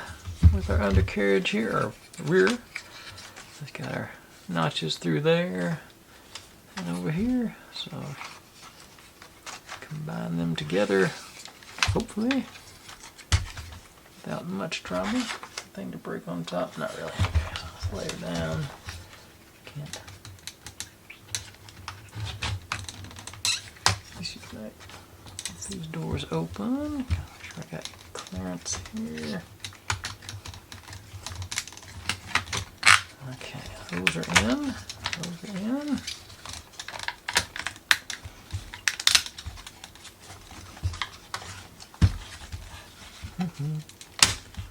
with our undercarriage here, our rear. We've got our notches through there and over here, so combine them together, hopefully, without much trouble. Thing to break on top, not really. Okay, so let's lay her down. Can't. These doors open. Make sure I got clearance here. Okay, those are in. Those are in.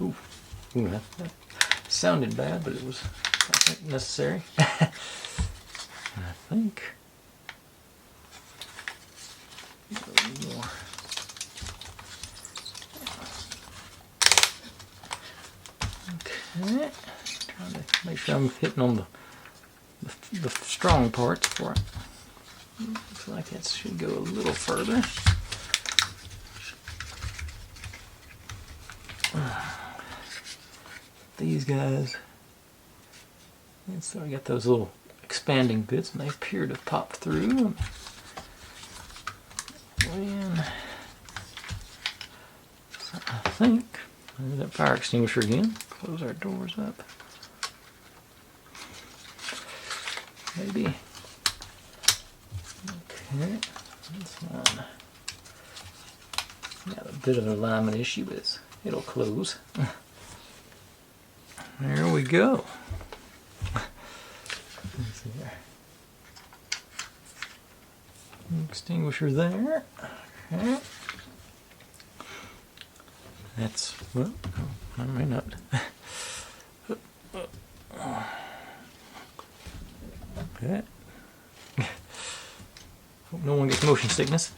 Ooh, that sounded bad, but it was, I think, necessary. I think. More. Okay, trying to make sure I'm hitting on the strong parts for it. Looks like it should go a little further. These guys, and so I got those little expanding bits, and they appear to pop through. So I think, there's that fire extinguisher again. Close our doors up. Maybe. Okay, this one got a bit of an alignment issue, but it'll close. There we go. Let's see there. Extinguisher there. Okay. That's, well, I may not. Okay. Hope no one gets motion sickness.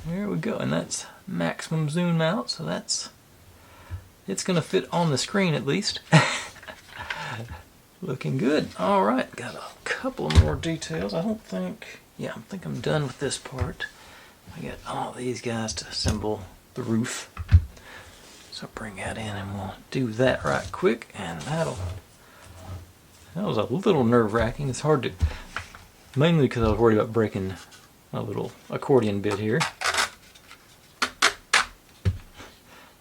There we go, and that's maximum zoom out, so that's, it's gonna fit on the screen at least. Looking good. All right, got a couple more details. I think I'm done with this part. I got all these guys to assemble the roof. So bring that in and we'll do that right quick, and that was a little nerve-wracking. It's hard to, mainly because I was worried about breaking a little accordion bit here.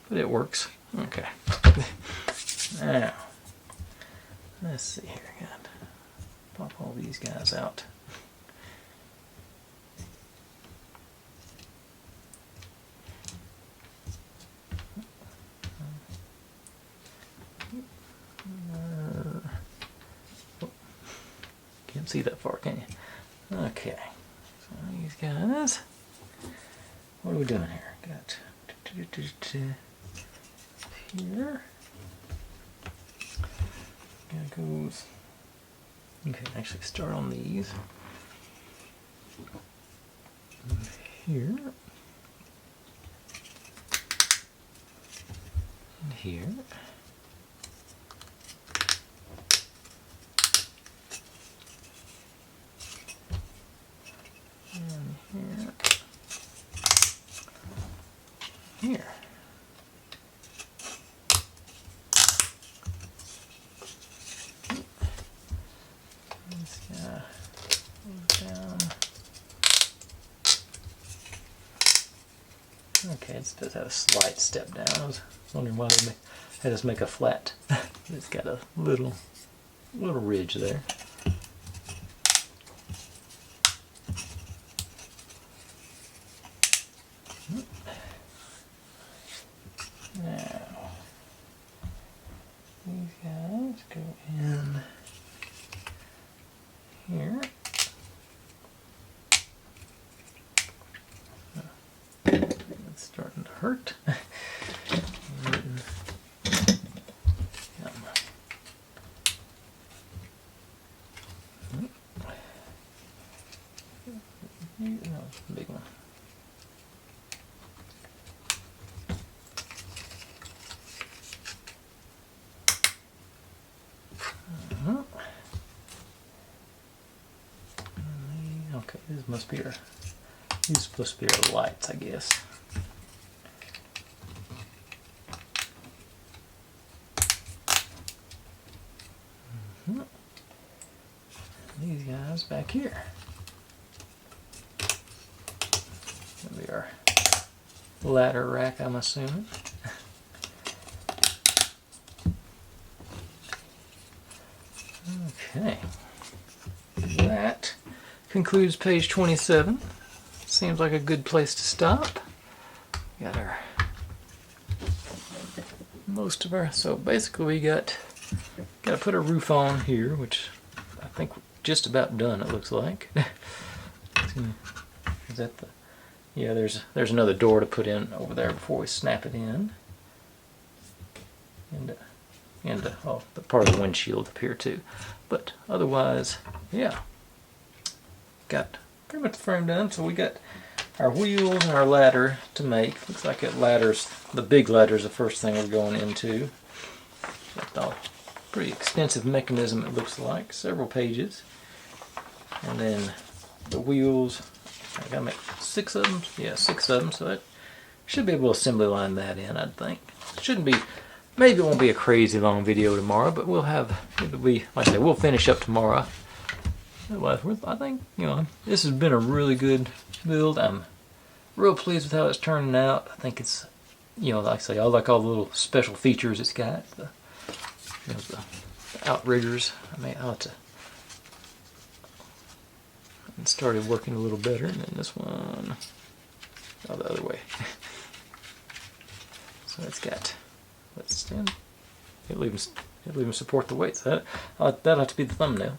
But it works. Okay. Now, let's see here. I got pop all these guys out. Can't see that far, can you? Okay. So these guys. What are we doing here? Got here. Goes. You can actually start on these. here. And here. And here. Here. This guy goes down. Okay, it does have a slight step down. I was wondering why they had us make a flat. It's got a little ridge there. Now, these guys go in here. It's starting to hurt. No, big one. Okay, these must be these are supposed to be our lights, I guess. These guys back here. That'll be our ladder rack, I'm assuming. Okay. That concludes page 27. Seems like a good place to stop. Got our most of our, so basically we got to put a roof on here, which I think we're just about done, it looks like. Is that the, yeah, there's another door to put in over there before we snap it in. And oh, the part of the windshield up here too. But otherwise, yeah, got pretty much the frame done. So we got our wheels and our ladder to make. Looks like the big ladder's the first thing we're going into. Got a pretty extensive mechanism, it looks like, several pages. And then the wheels, I gotta make 6 of them. Yeah, 6 of them. So that should be able to assembly line that in, I think. Shouldn't be. Maybe it won't be a crazy long video tomorrow, but it'll be, like I say, we'll finish up tomorrow. I think, you know, this has been a really good build. I'm real pleased with how it's turning out. I think it's, you know, like I say, I like all the little special features it's got. The outriggers. I mean, I started working a little better, and then this one, oh, the other way. So it's got, let's stand. It'll even support the weights. That'll have to be the thumbnail.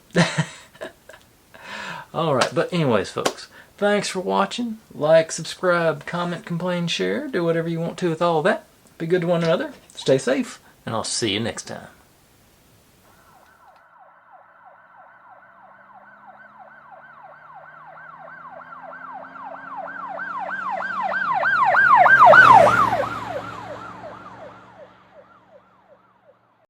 Alright, but anyways, folks, thanks for watching. Like, subscribe, comment, complain, share. Do whatever you want to with all of that. Be good to one another. Stay safe, and I'll see you next time.